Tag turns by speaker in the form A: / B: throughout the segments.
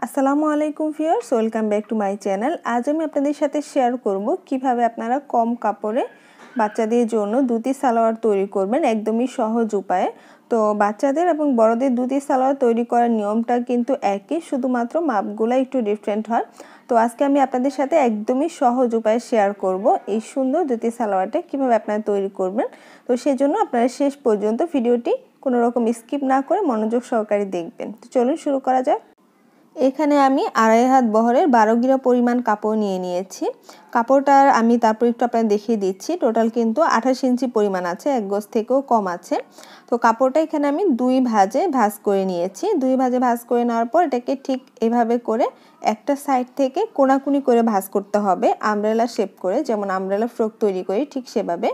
A: আসসালামু আলাইকুম viewers, welcome back to my channel. আজ আমি আপনাদের সাথে শেয়ার করব কিভাবে আপনারা কম কাপড়ে বাচ্চাদের জন্য দুটি সালোয়ার তৈরি করবেন একদমই সহজ উপায়ে। তো বাচ্চাদের এবং বড়দের দুটি সালোয়ার তৈরি করার নিয়মটা কিন্তু একই, শুধুমাত্র মাপগুলো একটু ডিফারেন্ট হয়। তো আজকে আমি আপনাদের সাথে একদমই সহজ উপায়ে শেয়ার করব এই সুন্দর দুটি সালোয়ারটা কিভাবে আপনারা তৈরি করবেন। তো সেজন্য আপনারা শেষ পর্যন্ত ভিডিওটি কোনো রকম স্কিপ না করে মনোযোগ সহকারে দেখবেন। তো চলুন শুরু করা যাক। এখানে আমি 2.5 হাত বহরের 12 গিরা পরিমাণ কাপড় নিয়ে নিয়েছি। কাপড়টার আমি তারপর একটু আপনাদের দেখিয়ে দিচ্ছি। টোটাল কিন্তু 28 ইঞ্চি পরিমাণ আছে, এক গজ থেকেও কম আছে। তো কাপড়টা এখানে আমি দুই ভাঁজে ভাঁজ করে নিয়েছি। দুই ভাঁজে ভাঁজ করে নেওয়ার পর এটাকে ঠিক এভাবে করে একটা সাইড থেকে কোণাকুনি করে ভাঁজ করতে হবে, আমব্রেলা শেপ করে, যেমন আমব্রেলা ফ্রক তৈরি করি ঠিক সেভাবে।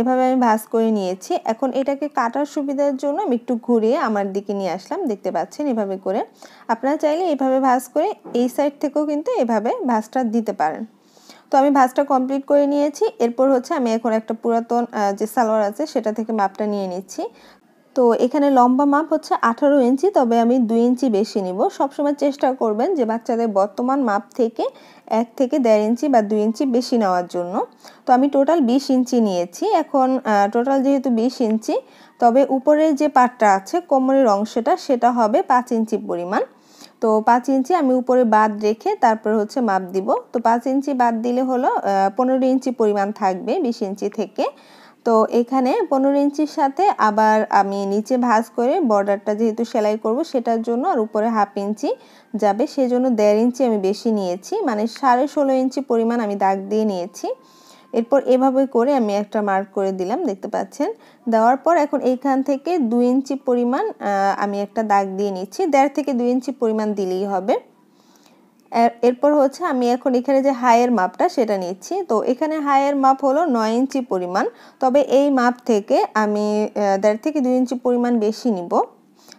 A: এভাবে আমি ভাঁজ করে নিয়েছি। এখন এটাকে কাটার সুবিধার জন্য আমি একটু ঘুরিয়ে আমার দিকে নিয়ে আসলাম, দেখতে পাচ্ছেন এভাবে করে। আপনারা চাইলে এইভাবে ভাঁজ করে এই সাইড থেকেও কিন্তু এভাবে ভাঁজটা দিতে পারেন। তো আমি ভাঁজটা কমপ্লিট করে নিয়েছি। এরপর হচ্ছে আমি এখন একটা পুরাতন যে সালোয়ার আছে সেটা থেকে মাপটা নিয়ে নিচ্ছি। তো এখানে লম্বা মাপ হচ্ছে 18 ইঞ্চি, তবে আমি 2 ইঞ্চি বেশি নিব। সবসময় চেষ্টা করবেন যে বাচ্চাদের বর্তমান মাপ থেকে 1 থেকে 1.5 ইঞ্চি বা 2 ইঞ্চি বেশি নেওয়ার জন্য। তো আমি টোটাল 20 ইঞ্চি নিয়েছি। এখন টোটাল যেহেতু 20 ইঞ্চি, তবে উপরের যে পাটটা আছে কোমরের অংশটা সেটা হবে 5 ইঞ্চি পরিমাণ। তো 5 ইঞ্চি আমি উপরে বাদ রেখে তারপর হচ্ছে মাপ দিব। তো 5 ইঞ্চি বাদ দিলে হলো 15 ইঞ্চি পরিমাণ থাকবে 20 ইঞ্চি থেকে। তো এখানে 15 ইঞ্চির সাথে আবার আমি নিচে ভাঁজ করে বর্ডারটা যেহেতু সেলাই করব সেটার জন্য আর উপরে হাফ ইঞ্চি যাবে, সেজন্য 1.5 ইঞ্চি আমি বেশি নিয়েছি, মানে 16.5 ইঞ্চি পরিমাণ আমি দাগ দিয়ে নিয়েছি। এরপর এভাবে করে আমি একটা মার্ক করে দিলাম, দেখতে পাচ্ছেন। দেওয়ার পর এখন এইখান থেকে 2 ইঞ্চি পরিমাণ আমি একটা দাগ দিয়ে নিচ্ছি। 1.5 থেকে 2 ইঞ্চি পরিমাণ দিলেই হবে। এরপর হচ্ছে আমি এখন এখানে যে হাইয়ের মাপটা সেটা নিচ্ছি। তো এখানে হাইয়ের মাপ হলো 9 ইঞ্চি পরিমাণ, তবে এই মাপ থেকে আমি 1.5 থেকে 2 ইঞ্চি পরিমাণ বেশি নিব।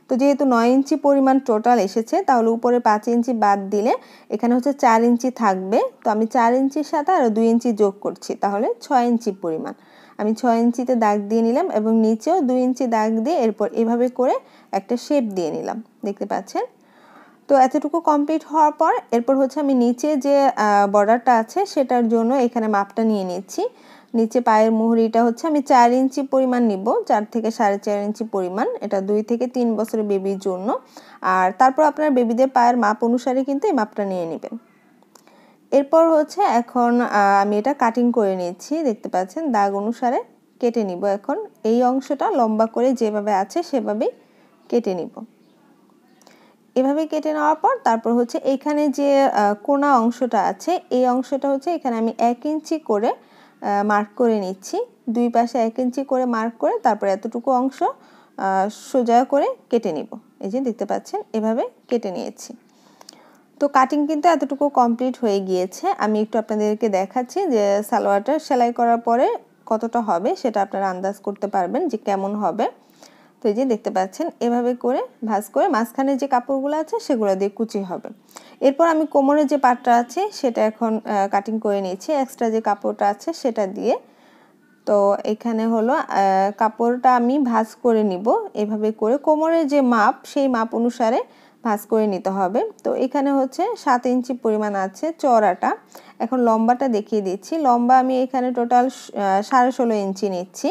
A: তো যেহেতু 9 ইঞ্চি পরিমাণ টোটাল এসেছে, তাহলে উপরে 5 ইঞ্চি বাদ দিলে এখানে হচ্ছে 4 ইঞ্চি থাকবে। তো আমি 4 ইঞ্চির সাথে আরও 2 ইঞ্চি যোগ করছি, তাহলে 6 ইঞ্চি পরিমাণ। আমি 6 ইঞ্চিতে দাগ দিয়ে নিলাম এবং নিচেও 2 ইঞ্চি দাগ দিয়ে এরপর এভাবে করে একটা শেপ দিয়ে নিলাম, দেখতে পাচ্ছেন। তো এতটুকু কমপ্লিট হওয়ার পর এরপর হচ্ছে আমি নিচে যে বর্ডারটা আছে সেটার জন্য এখানে মাপটা নিয়ে নিচ্ছি। নিচে পায়ের মুহুরিটা হচ্ছে আমি 4 ইঞ্চি পরিমাণ নিব, 4 থেকে 4.5 ইঞ্চি পরিমাণ। এটা 2 থেকে 3 বছরের বেবির জন্য। আর তারপর আপনার বেবিদের পায়ের মাপ অনুসারে কিন্তু এই মাপটা নিয়ে নেবেন। এরপর হচ্ছে এখন আমি এটা কাটিং করে নিচ্ছি, দেখতে পাচ্ছেন দাগ অনুসারে কেটে নিব। এখন এই অংশটা লম্বা করে যেভাবে আছে সেভাবেই কেটে নিব। এভাবে কেটে নেওয়ার পর তারপর হচ্ছে এখানে যে কোণা অংশটা আছে এই অংশটা হচ্ছে এখানে আমি 1 ইঞ্চি করে মার্ক করে নিচ্ছি। দুই পাশে 1 ইঞ্চি করে মার্ক করে তারপর এতটুকু অংশ সোজা করে কেটে নিব। এই যে দেখতে পাচ্ছেন এভাবে কেটে নিয়েছি। তো কাটিং কিন্তু এতটুকু কমপ্লিট হয়ে গিয়েছে। আমি একটু আপনাদেরকে দেখাচ্ছি যে সালোয়ারটা সেলাই করার পরে কতটা হবে সেটা আপনারা আন্দাজ করতে পারবেন যে কেমন হবে। তো এই যে দেখতে পাচ্ছেন এভাবে করে ভাঁজ করে মাঝখানে যে কাপড়গুলো আছে সেগুলো দিয়ে কুচি হবে। এরপর আমি কোমরের যে পাটটা আছে সেটা এখন কাটিং করে নিয়েছি এক্সট্রা যে কাপড়টা আছে সেটা দিয়ে। তো এখানে হলো কাপড়টা আমি ভাঁজ করে নিব এভাবে করে, কোমরের যে মাপ সেই মাপ অনুসারে ভাঁজ করে নিতে হবে। তো এখানে হচ্ছে 7 ইঞ্চি পরিমাণ আছে চওড়াটা। এখন লম্বাটা দেখিয়ে দিচ্ছি। লম্বা আমি এখানে টোটাল 16.5 ইঞ্চি নিচ্ছি,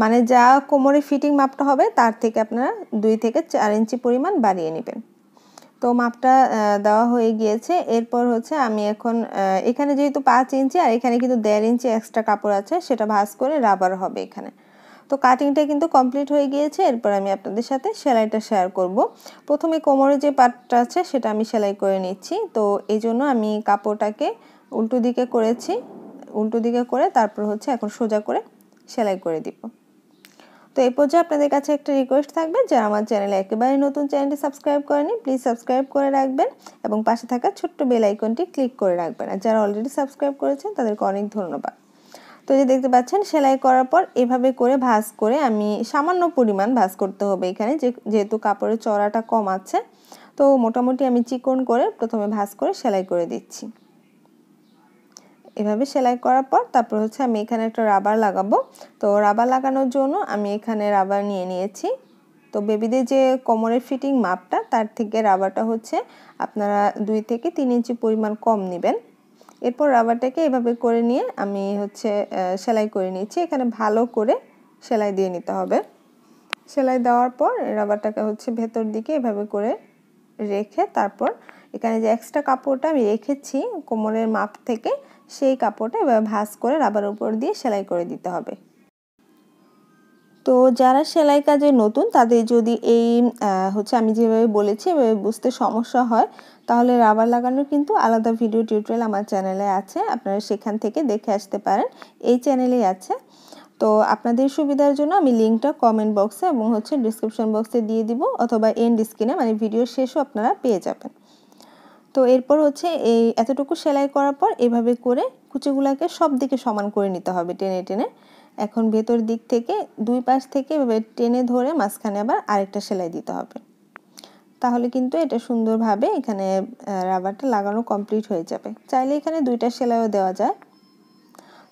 A: মানে যা কোমরে ফিটিং মাপটা হবে তার থেকে আপনারা 2 থেকে 4 ইঞ্চি পরিমাণ বাড়িয়ে নেবেন। তো মাপটা দেওয়া হয়ে গিয়েছে। এরপর হচ্ছে আমি এখন এখানে যেহেতু 5 ইঞ্চি আর এখানে কিন্তু 1.5 ইঞ্চি এক্সট্রা কাপড় আছে সেটা ভাঁজ করে রাবার হবে এখানে। তো কাটিংটা কিন্তু কমপ্লিট হয়ে গিয়েছে। এরপর আমি আপনাদের সাথে সেলাইটা শেয়ার করব। প্রথমে কোমরে যে পাটটা আছে সেটা আমি সেলাই করে নিচ্ছি। তো এই জন্য আমি কাপড়টাকে উল্টো দিকে করেছি, উল্টো দিকে করে তারপর হচ্ছে এখন সোজা করে সেলাই করে দিব। তো এই পর্যায়ে আপনাদের কাছে একটা রিকোয়েস্ট থাকবে, যারা আমার চ্যানেলে একেবারে নতুন, চ্যানেলটি সাবস্ক্রাইব করেনি প্লিজ সাবস্ক্রাইব করে রাখবেন এবং পাশে থাকা ছোট্ট বেল আইকনটি ক্লিক করে রাখবেন। আর যারা অলরেডি সাবস্ক্রাইব করেছেন তাদেরকে অনেক ধন্যবাদ। তো যে দেখতে পাচ্ছেন সেলাই করার পর এভাবে করে ভাঁজ করে আমি সামান্য পরিমাণ ভাঁজ করতে হবে এখানে, যেহেতু কাপড়ের চওড়াটা কম আছে। তো মোটামুটি আমি চিকন করে প্রথমে ভাঁজ করে সেলাই করে দিচ্ছি। এভাবে সেলাই করার পর তারপর হচ্ছে আমি এখানে একটা রাবার লাগাবো। তো রাবার লাগানোর জন্য আমি এখানে রাবার নিয়ে নিয়েছি। তো বেবিদের যে কোমরের ফিটিং মাপটা তার থেকে রাবারটা হচ্ছে আপনারা 2 থেকে 3 ইঞ্চি পরিমাণ কম নেবেন। এরপর রাবারটাকে এভাবে করে নিয়ে আমি হচ্ছে সেলাই করে নিচ্ছি। এখানে ভালো করে সেলাই দিয়ে নিতে হবে। সেলাই দেওয়ার পর রাবারটাকে হচ্ছে ভেতর দিকে এভাবে করে রেখে তারপর এখানে যে এক্সট্রা কাপড়টা আমি রেখেছি কোমরের মাপ থেকে সেই কাপড়টা এভাবে ভাঁজ করে রাবারের উপর দিয়ে সেলাই করে দিতে হবে। তো যারা সেলাই কাজে নতুন তাদের যদি এই হচ্ছে আমি যেভাবে বলেছি এভাবে বুঝতে সমস্যা হয় তাহলে রাবার লাগানোর কিন্তু আলাদা ভিডিও টিউটোরিয়াল আমার চ্যানেলে আছে, আপনারা সেখান থেকে দেখে আসতে পারেন, এই চ্যানেলেই আছে। তো আপনাদের সুবিধার জন্য আমি লিঙ্কটা কমেন্ট বক্সে এবং হচ্ছে ডিসক্রিপশন বক্সে দিয়ে দিব অথবা এন্ড স্ক্রিনে মানে ভিডিও শেষও আপনারা পেয়ে যাবেন। তো এরপর হচ্ছে এই এতটুকু সেলাই করার পর এভাবে করে কুচিগুলোকে সব দিকে সমান করে নিতে হবে টেনে টেনে। এখন ভেতর দিক থেকে দুই পাশ থেকে এভাবে টেনে ধরে মাঝখানে আবার আরেকটা সেলাই দিতে হবে। তাহলে কিন্তু এটা সুন্দরভাবে এখানে রাবারটা লাগানো কমপ্লিট হয়ে যাবে। চাইলে এখানে দুইটা সেলাইও দেওয়া যায়।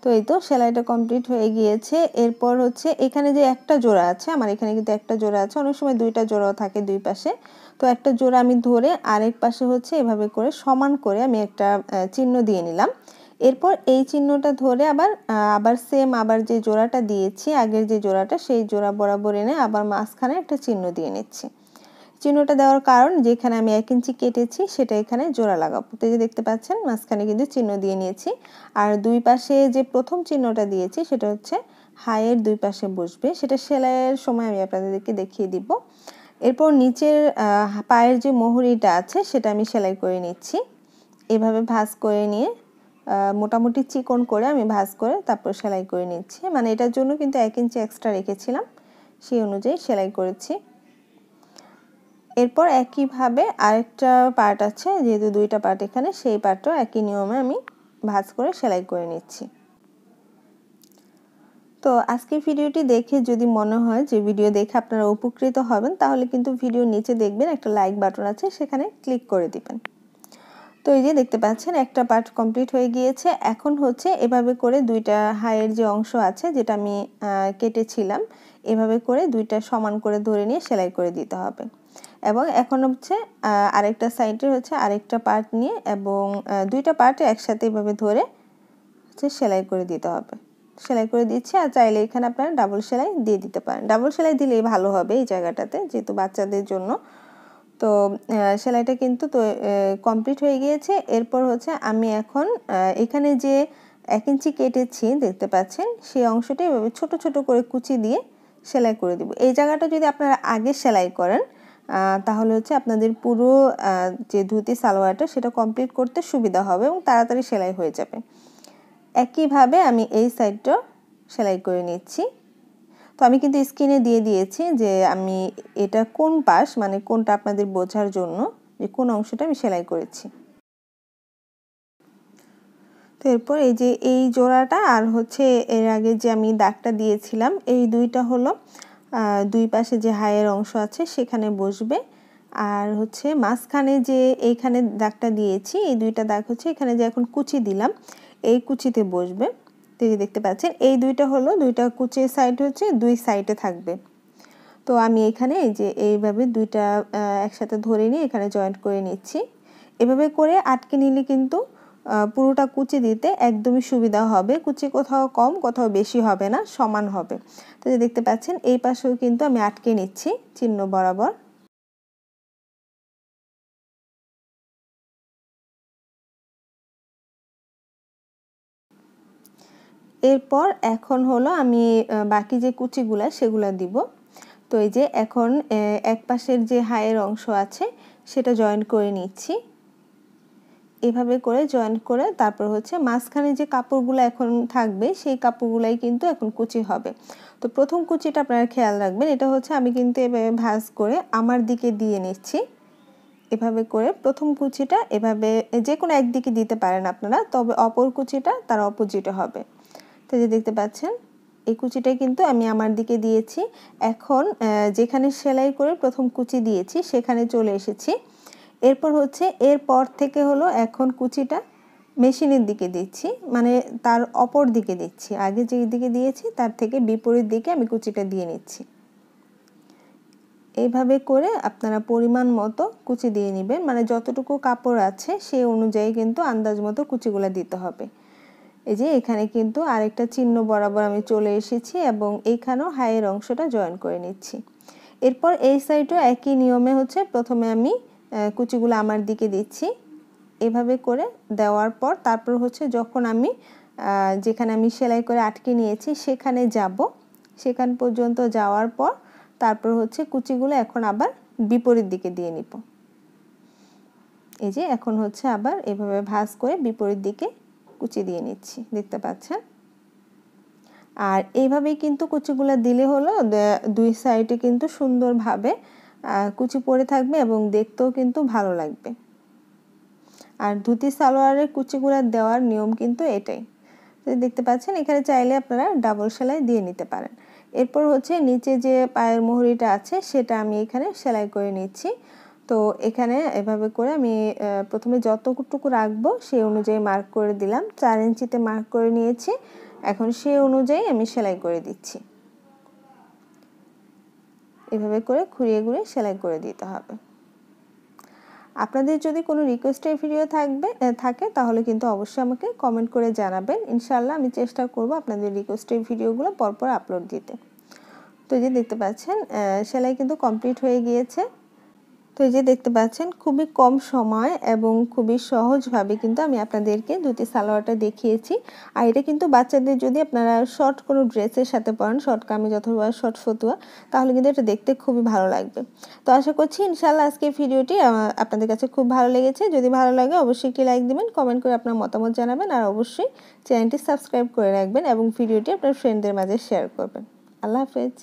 A: তো এই তো সেলাইটা কমপ্লিট হয়ে গিয়েছে। এরপর হচ্ছে এখানে যে একটা জোড়া আছে, আমার এখানে কিন্তু একটা জোড়া আছে, অনেক সময় দুইটা জোড়াও থাকে দুই পাশে। তো একটা জোড়া আমি ধরে আরেক পাশে হচ্ছে এভাবে করে সমান করে আমি একটা চিহ্ন দিয়ে নিলাম। এরপর এই চিহ্নটা ধরে আবার সেম আবার যে জোড়াটা দিয়েছি আগের যে জোড়াটা সেই জোড়া বরাবর এনে আবার মাঝখানে একটা চিহ্ন দিয়ে নিচ্ছি। চিহ্নটা দেওয়ার কারণ যেখানে আমি 1 ইঞ্চি কেটেছি সেটা এখানে জোড়া লাগাবো। তো এই যে দেখতে পাচ্ছেন মাঝখানে কিন্তু চিহ্ন দিয়ে নিয়েছি। আর দুই পাশে যে প্রথম চিহ্নটা দিয়েছি সেটা হচ্ছে হাইয়ের দুই পাশে বসবে, সেটা সেলাইয়ের সময় আমি আপনাদেরকে দেখিয়ে দিব। এরপর নিচের পায়ের যে মোহরিটা আছে সেটা আমি সেলাই করে নিচ্ছি। এভাবে ভাঁজ করে নিয়ে মোটামুটি চিকন করে আমি ভাঁজ করে তারপর সেলাই করে নিচ্ছি। মানে এটার জন্য কিন্তু 1 ইঞ্চি এক্সট্রা রেখেছিলাম, সেই অনুযায়ী সেলাই করেছি। এরপর একইভাবে আরেকটা পার্ট আছে, যেহেতু দুইটা পার্ট এখানে, সেই পার্টটাও একই নিয়মে আমি ভাঁজ করে সেলাই করে নিচ্ছি। তো আজকের ভিডিওটি দেখে যদি মনে হয় যে ভিডিও দেখে আপনারা উপকৃত হবেন তাহলে কিন্তু ভিডিওর নিচে দেখবেন একটা লাইক বাটন আছে, সেখানে ক্লিক করে দিবেন। তো এই যে দেখতে পাচ্ছেন একটা পার্ট কমপ্লিট হয়ে গিয়েছে। এখন হচ্ছে এভাবে করে দুইটা হাইয়ের যে অংশ আছে যেটা আমি কেটেছিলাম এভাবে করে দুইটা সমান করে ধরে নিয়ে সেলাই করে দিতে হবে। এবং এখন হচ্ছে আরেকটা সাইডে হচ্ছে আরেকটা পার্ট নিয়ে এবং দুইটা পার্ট একসাথে এভাবে ধরে হচ্ছে সেলাই করে দিতে হবে। সেলাই করে দিচ্ছি, আর চাইলে এখানে আপনারা ডাবল সেলাই দিয়ে দিতে পারেন। ডাবল সেলাই দিলেই ভালো হবে এই জায়গাটাতে, যেহেতু বাচ্চাদের জন্য। তো সেলাইটা কিন্তু তো কমপ্লিট হয়ে গিয়েছে। এরপর হচ্ছে আমি এখন এখানে যে 1 ইঞ্চি কেটেছি দেখতে পাচ্ছেন সেই অংশটা এভাবে ছোট ছোট করে কুচি দিয়ে সেলাই করে দিব। এই জায়গাটা যদি আপনারা আগে সেলাই করেন তাহলে হচ্ছে আপনাদের পুরো যে ধুতি সালোয়ারটা সেটা কমপ্লিট করতে সুবিধা হবে এবং তাড়াতাড়ি সেলাই হয়ে যাবে। একইভাবে আমি এই সাইডটা সেলাই করে নিচ্ছি। তো আমি কিন্তু স্ক্রিনে দিয়ে দিয়েছি যে আমি এটা কোন পাশ মানে কোনটা আপনাদের বোঝার জন্য যে কোন অংশটা আমি সেলাই করেছি। তো এরপর এই যে এই জোড়াটা আর হচ্ছে এর আগে যে আমি দাগটা দিয়েছিলাম এই দুইটা হলো দুই পাশে যে হাইয়ের অংশ আছে সেখানে বসবে। আর হচ্ছে মাঝখানে যে এইখানে দাগটা দিয়েছি এই দুইটা দাগ হচ্ছে এখানে যে এখন কুচি দিলাম এই কুচিতে বসবে। তো এই দেখতে পাচ্ছেন এই দুইটা হলো দুইটা কুচির সাইড হচ্ছে দুই সাইডে থাকবে। তো আমি এখানে এই যে এইভাবে দুইটা একসাথে ধরে নিয়ে এখানে জয়েন্ট করে নিচ্ছি। এভাবে করে আটকে নিলে কিন্তু পুরোটা কুচি দিতে একদমই সুবিধা হবে। কুচি কোথাও কম কোথাও বেশি হবে না, সমান হবে। তো যে দেখতে পাচ্ছেন এই পাশেও কিন্তু আমি আটকে নিচ্ছি চিহ্ন বরাবর। এরপর এখন হলো আমি বাকি যে কুচিগুলা সেগুলা দিব। তো এই যে এখন এক পাশের যে হাইয়ের অংশ আছে সেটা জয়েন করে নিচ্ছি। এভাবে করে জয়েন করে তারপর হচ্ছে মাঝখানে যে কাপড়গুলো এখন থাকবে সেই কাপড়গুলাই কিন্তু এখন কুচি হবে। তো প্রথম কুচিটা আপনারা খেয়াল রাখবেন, এটা হচ্ছে আমি কিন্তু এভাবে ভাঁজ করে আমার দিকে দিয়ে নিচ্ছি। এভাবে করে প্রথম কুচিটা এভাবে যে কোনো একদিকে দিতে পারেন আপনারা, তবে অপর কুচিটা তার অপোজিটে হবে। তো যে দেখতে পাচ্ছেন এই কুচিটাই কিন্তু আমি আমার দিকে দিয়েছি। এখন যেখানে সেলাই করে প্রথম কুচি দিয়েছি সেখানে চলে এসেছি। এরপর হচ্ছে এরপর থেকে হলো এখন কুচিটা মেশিনের দিকে দিচ্ছি, মানে তার অপর দিকে দিচ্ছি। আগে যেই দিকে দিয়েছি তার থেকে বিপরীত দিকে আমি কুচিটা দিয়ে নিচ্ছি। এইভাবে করে আপনারা পরিমাণ মতো কুচি দিয়ে নেবেন, মানে যতটুকু কাপড় আছে সেই অনুযায়ী কিন্তু আন্দাজ মতো কুচিগুলো দিতে হবে। এই যে এখানে কিন্তু আরেকটা চিহ্ন বরাবর আমি চলে এসেছি এবং এইখানেও হাইয়ের অংশটা জয়েন করে নিচ্ছি। এরপর এই সাইডও একই নিয়মে হচ্ছে প্রথমে আমি কুচিগুলো আমার দিকে দিচ্ছি, এভাবে করে দেওয়ার পর তারপর হচ্ছে যখন আমি যেখানে আমি সেলাই করে আটকে নিয়েছি সেখানে যাব, সেখান পর্যন্ত যাওয়ার পর তারপর হচ্ছে কুচিগুলো এখন আবার বিপরীত দিকে দিয়ে নিব। এই যে এখন হচ্ছে আবার এভাবে ভাঁজ করে বিপরীত দিকে কুচি দিয়ে নিচ্ছি, দেখতে পাচ্ছেন। আর এইভাবেই কিন্তু কুচিগুলো দিলে হলো দুই সাইডে কিন্তু সুন্দরভাবে কুচি পড়ে থাকবে এবং দেখতেও কিন্তু ভালো লাগবে। আর ধুতি সালোয়ারের কুচিগুলো দেওয়ার নিয়ম কিন্তু এটাই। তো দেখতে পাচ্ছেন এখানে চাইলে আপনারা ডাবল সেলাই দিয়ে নিতে পারেন। এরপর হচ্ছে নিচে যে পায়ের মুহুরিটা আছে সেটা আমি এখানে সেলাই করে নিচ্ছি। তো এখানে এভাবে করে আমি প্রথমে যতটুকু রাখবো সেই অনুযায়ী মার্ক করে দিলাম, 4 ইঞ্চিতে মার্ক করে নিয়েছি। এখন সেই অনুযায়ী আমি সেলাই করে দিচ্ছি। এভাবে করে ঘুরিয়ে ঘুরিয়ে সেলাই করে দিতে হবে। আপনাদের যদি কোনো রিকোয়েস্টের ভিডিও থাকে তাহলে কিন্তু অবশ্যই আমাকে কমেন্ট করে জানাবেন। ইনশাআল্লাহ আমি চেষ্টা করব আপনাদের রিকোয়েস্টের ভিডিওগুলো পরপর আপলোড দিতে। তো এই যে দেখতে পাচ্ছেন সেলাই কিন্তু কমপ্লিট হয়ে গিয়েছে। তো এই যে দেখতে পাচ্ছেন খুবই কম সময় এবং খুবই সহজভাবে কিন্তু আমি আপনাদেরকে ধুতি সালোয়ারটা দেখিয়েছি। আর এটা কিন্তু বাচ্চাদের যদি আপনারা শর্ট কোনো ড্রেসের সাথে পরেন, শর্ট কামিজ অথবা শর্ট ফতুয়া, তাহলে কিন্তু এটা দেখতে খুবই ভালো লাগবে। তো আশা করছি ইনশাআল্লাহ আজকের ভিডিওটি আপনাদের কাছে খুব ভালো লেগেছে। যদি ভালো লাগে অবশ্যই একটি লাইক দিবেন, কমেন্ট করে আপনার মতামত জানাবেন আর অবশ্যই চ্যানেলটি সাবস্ক্রাইব করে রাখবেন এবং ভিডিওটি আপনার ফ্রেন্ডদের মাঝে শেয়ার করবেন। আল্লাহ হাফেজ।